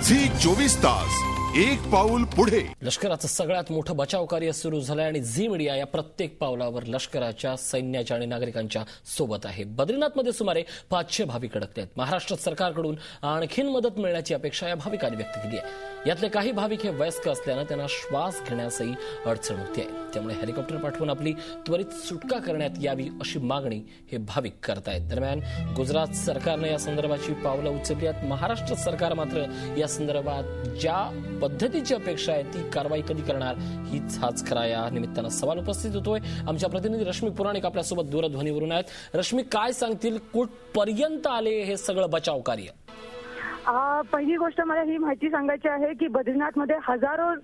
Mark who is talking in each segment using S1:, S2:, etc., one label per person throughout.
S1: Zee 24 तास एक पाऊल पुढे.
S2: लष्कराचं सगळ्यात मोठं बचाव कार्य सुरू झालंय आणि झी मीडिया या प्रत्येक पावलावर लष्कराच्या, सैन्याच्या आणि नागरिकांच्या सोबत आहे. बद्रीनाथमध्ये सुमारे 500 भाविक अडकले आहेत. महाराष्ट्र सरकारकडून आणखीन मदत मिळण्याची अपेक्षा या भाविकांनी व्यक्त केली आहे. यातले काही भाविक हे वयस्क असल्यानं त्यांना श्वास घेण्यासही अडचण होते आहे. त्यामुळे हेलिकॉप्टर पाठवून आपली त्वरित सुटका करण्यात यावी अशी मागणी हे भाविक करतायत. दरम्यान गुजरात सरकारने या संदर्भाची पावलं उचलली आहेत. महाराष्ट्र सरकार मात्र या संदर्भात ज्या पद्धतीची अपेक्षा आहे ती कारवाई कधी करणार हाच खरा या निमित्तानं सवाल उपस्थित होतोय. आमच्या प्रतिनिधी रश्मी पुराणिक आपल्यासोबत दूरध्वनीवरून आहेत. रश्मी, काय सांगतील, कुठपर्यंत आले हे सगळं बचाव कार्य?
S3: पहिली गोष्ट मला ही माहिती सांगायची आहे की बद्रीनाथमध्ये हजारो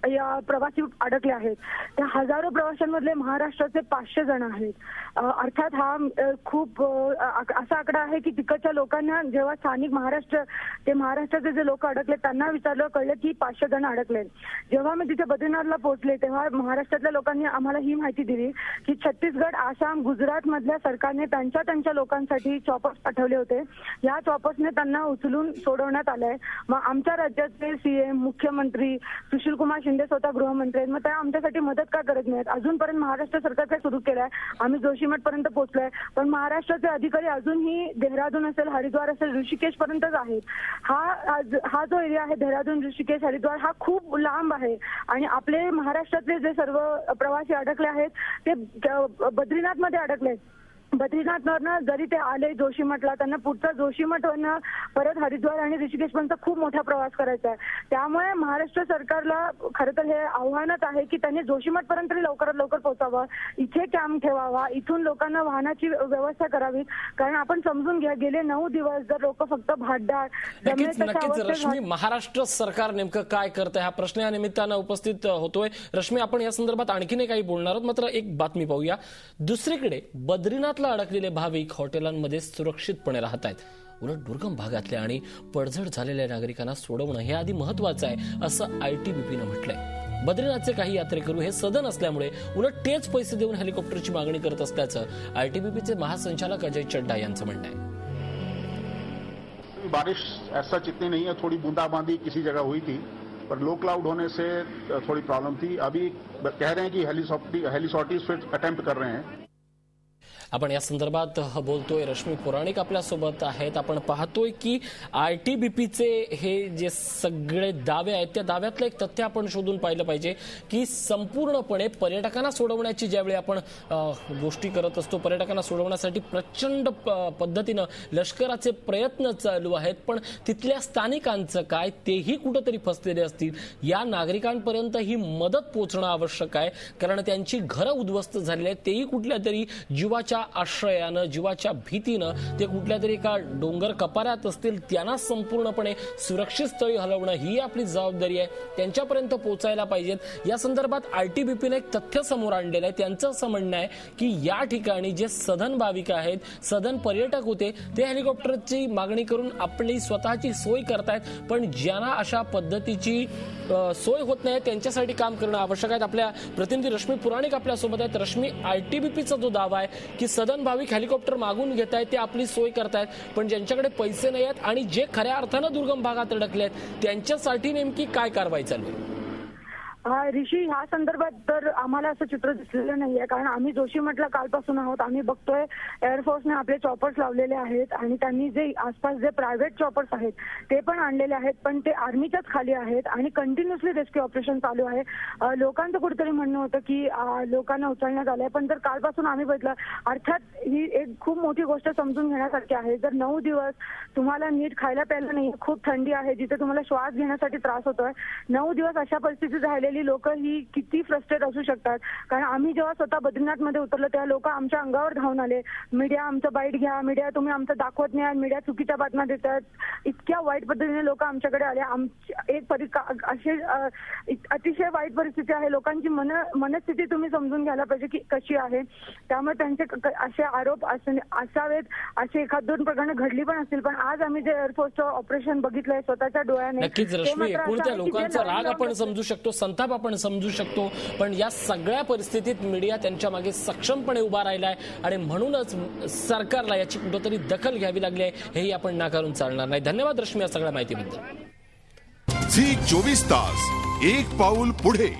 S3: या प्रवासी अडकले आहेत. त्या हजारो प्रवाशांमधले महाराष्ट्राचे 500 जण आहेत. अर्थात हा खूप असा आकडा आहे की तिकडच्या लोकांना जेव्हा स्थानिक महाराष्ट्राचे जे लोक अडकले त्यांना विचारलं, कळलं की 500 जण अडकले. जेव्हा मी तिथे बद्रीनाथला पोहोचले तेव्हा महाराष्ट्रातल्या लोकांनी आम्हाला ही माहिती दिली की छत्तीसगड, आसाम, गुजरात मधल्या सरकारने त्यांच्या लोकांसाठी चॉपर्स पाठवले होते. या चॉपर्सने त्यांना उचलून सोडवण्यात आलंय. मग आमच्या राज्याचे सीएम, मुख्यमंत्री सुशील कुमार शिंदे स्वतः गृहमंत्री आहेत. मग त्या आमच्यासाठी मदत का करत नाहीत? अजूनपर्यंत महाराष्ट्र सरकार काय सुरू केलंय? आम्ही जोशीमठ पर्यंत पोहोचलोय, पण महाराष्ट्राचे अधिकारी अजूनही देहरादून असेल, हरिद्वार असेल, ऋषिकेश पर्यंतच आहेत. हा जो एरिया आहे देहरादून, ऋषिकेश, हरिद्वार हा खूप लांब आहे आणि आपले महाराष्ट्रातले जे सर्व प्रवासी अडकले आहेत ते बद्रीनाथमध्ये अडकले. बद्रीनाथवरनं जरी ते आले जोशीमठला, त्यांना पुढचा जोशीमठवरनं परत हरिद्वार आणि ऋषिकेशपर्यंत खूप मोठा प्रवास करायचा आहे. त्यामुळे महाराष्ट्र सरकारला खरं तर हे आव्हानच आहे की त्यांनी जोशीमठपर्यंत लवकरात लवकर पोहोचावं, इथे कॅम्प ठेवावा, इथून लोकांना वाहनाची व्यवस्था करावी. कारण आपण समजून घ्या, गेले 9 दिवस जर लोक फक्त भाटदार
S2: नक्कीच रश्मी, महाराष्ट्र सरकार नेमकं काय करतंय हा प्रश्न या निमित्तानं उपस्थित होतोय. रश्मी, आपण या संदर्भात आणखीन काही बोलणार आहोत, मात्र एक बातमी पाहूया. दुसरीकडे बद्रीनाथ अडकलेले भाविक हॉटेलांमध्ये सुरक्षितपणे राहत आहेत. उलट दुर्गम भागातल्या आणि पडझड झालेल्या नागरिकांना सोडवणं हे आधी महत्वाचं आहे असं ITBPनं म्हटलंय. बद्रीनाथचे काही यात्रेकरू हे सदन असल्यामुळे उलट तेच पैसे देऊन हेलिकॉप्टरची मागणी करत असल्याचं ITBPचे महासंचालक अजय चड्डा यांचं म्हणणं आहे.
S4: बारिश ऐसा इतनी नहीं है, थोड़ी बूंदाबांदी किसी जगह हुई थी पर लो क्लाउड होने से थोड़ी प्रॉब्लम थी. अभी कह रहे हैं कि हेलिसॉर्टीज फिर अटेम्प्ट कर रहे हैं.
S2: आपण या संदर्भात बोलतोय. रश्मी पुराणिक आपल्यासोबत आहेत. आपण पाहतोय की ITBPचे हे जे सगळे दावे आहेत त्या दाव्यातलं एक तथ्य आपण शोधून पाहिलं पाहिजे की संपूर्णपणे पर्यटकांना सोडवण्याची ज्यावेळी आपण गोष्टी करत असतो, पर्यटकांना सोडवण्यासाठी प्रचंड पद्धतीनं लष्कराचे प्रयत्न चालू आहेत, पण तिथल्या स्थानिकांचं काय, तेही कुठंतरी फसलेले असतील. या नागरिकांपर्यंत ही मदत पोहोचणं आवश्यक आहे, कारण त्यांची घरं उद्ध्वस्त झालेली आहेत. तेही कुठल्या तरी जीवाच्या आश्रयानं, जीवाच्या भीतीनं ते कुठल्या तरी एका डोंगर कपाऱ्यात असतील. त्यांना संपूर्णपणे सुरक्षित स्थळी हलवणं ही आपली जबाबदारी आहे. त्यांच्यापर्यंत पोहोचायला पाहिजेत. या संदर्भात ITBPने एक तथ्य समोर आणलेलं आहे. त्यांचं असं म्हणणं आहे की या ठिकाणी जे सदन भाविक आहेत, सदन पर्यटक होते, ते हेलिकॉप्टरची मागणी करून आपली स्वतःची सोय करतायत, पण ज्यांना अशा पद्धतीची सोय होत नाही त्यांच्यासाठी काम करणं आवश्यक आहे. आपल्या प्रतिनिधी रश्मी पुराणिक आपल्यासोबत आहेत. रश्मी, ITBPचा जो दावा आहे की सदन भाविक हेलिकॉप्टर मागून घेत आहेत, ते आपली सोय करतायत, पण ज्यांच्याकडे पैसे नाही आहेत आणि जे खऱ्या अर्थानं दुर्गम भागात अडकले आहेत त्यांच्यासाठी नेमकी काय कारवाई चालू आहे?
S3: ऋषी, ह्या संदर्भात तर आम्हाला असं चित्र दिसलेलं नाहीये, कारण आम्ही जोशीमठला कालपासून आहोत. आम्ही बघतोय एअरफोर्सने आपले चॉपर्स लावलेले आहेत आणि त्यांनी जे आसपास जे प्रायव्हेट चॉपर्स आहेत ते पण आणलेले आहेत, पण ते आर्मीच्याच खाली आहेत आणि कंटिन्युअसली रेस्क्यू ऑपरेशन चालू आहे. लोकांचं कुठेतरी म्हणणं होतं की लोकांना उचलण्यात आलंय, पण जर कालपासून आम्ही बघितलं, अर्थात ही एक खूप मोठी गोष्ट समजून घेण्यासारखी आहे. जर 9 दिवस तुम्हाला नीट खायला प्यायला नाही, खूप थंडी आहे, जिथे तुम्हाला श्वास घेण्यासाठी त्रास होतोय, 9 दिवस अशा परिस्थितीत राहिलेली लोक ही किती फ्रस्ट्रेट असू शकतात. कारण आम्ही जेव्हा स्वतः बद्रीनाथमध्ये उतरलो तेव्हा लोक आमच्या अंगावर धावून आले, मीडिया आमचं बाईट घ्या, मीडिया तुम्ही आमचं दाखवत नाही, मीडिया चुकीच्या बातम्या देतात, इतक्या वाईट पद्धतीने लोक आमच्याकडे आले. असे अतिशय वाईट परिस्थिती आहे. लोकांची मनस्थिती तुम्ही समजून घ्यायला पाहिजे की कशी आहे. त्यामुळे त्यांचे असे आरोप असावेत, असे 1-2 प्रकरणं घडली पण असतील, पण आज आम्ही जे एअरफोर्सचं ऑपरेशन बघितलंय स्वतःच्या डोळ्याने,
S2: नक्कीच रश्मी, एकूण त्या लोकांचा राग आपण समजू शकतो, संताप आपण समजू शकतो, पण या सगळ्या परिस्थितीत मीडिया त्यांच्या मागे सक्षमपणे उभा राहिलाय आणि म्हणूनच सरकारला याची कुठेतरी दखल घ्यावी लागली आहे, हेही आपण नाकारून चालणार नाही. धन्यवाद रश्मी या सगळ्या माहितीबद्दल.
S1: झी 24 तास, एक पाऊल पुढे.